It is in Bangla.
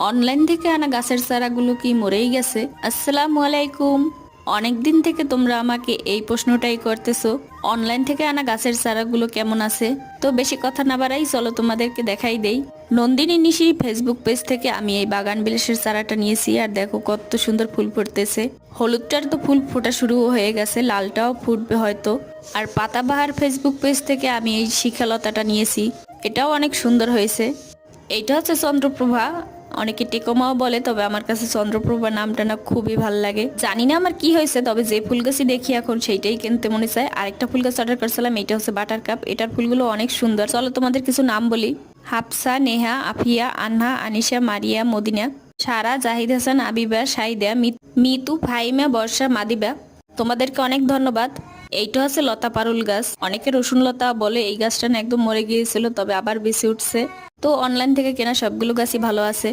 অনলাইন থেকে আনা গাছের চারাগুলো কি মরেই গেছে? আসসালামু আলাইকুম। অনেকদিন থেকে তোমরা আমাকে এই প্রশ্নটাই করতেছো, অনলাইন থেকে আনা গাছের চারাগুলো কেমন আছে। তো বেশি কথা না বাড়াই, চলো তোমাদেরকে দেখাই দেই। নন্দিনী নিশি ফেসবুক পেজ থেকে আমি এই বাগান বিলাসের চারাটা নিয়েছি, আর দেখো কত সুন্দর ফুল ফুটতেছে। হলুদটার তো ফুল ফোটা শুরু হয়ে গেছে, লালটাও ফুটবে হয়তো। আর পাতাবাহার ফেসবুক পেজ থেকে আমি এই শিখালতাটা নিয়েছি, এটাও অনেক সুন্দর হয়েছে। এইটা হচ্ছে চন্দ্রপ্রভা, অনেকে টেকোমাও বলে, তবে আমার কাছে চন্দ্রপ্রভা নামটা না খুবই ভাল লাগে। জানি না আমার কি হয়েছে, তবে যে ফুল গাছই দেখি এখন সেইটাই কিনতে মনে চায়। আরেকটা ফুল গাছ অর্ডার করছিলাম, এটা হচ্ছে বাটার কাপ। এটার ফুলগুলো অনেক সুন্দর। চলো তোমাদের কিছু নাম বলি। হাফসা, নেহা, আফিয়া, আনহা, আনিশা, মারিয়া, মদিনা, সারা, জাহিদ হাসান, আবিবা, সাইদা, মিতু, ফাইমা, বর্ষা, মাদিবা। তোমাদেরকে অনেক ধন্যবাদ। এইটা হচ্ছে লতা পারুল গাছ, অনেকে রসুন লতা বলে। এই গাছটা না একদম মরে গিয়েছিল, তবে আবার বেঁচে উঠছে। তো অনলাইন থেকে কেনা সবগুলো গাছই ভালো আছে।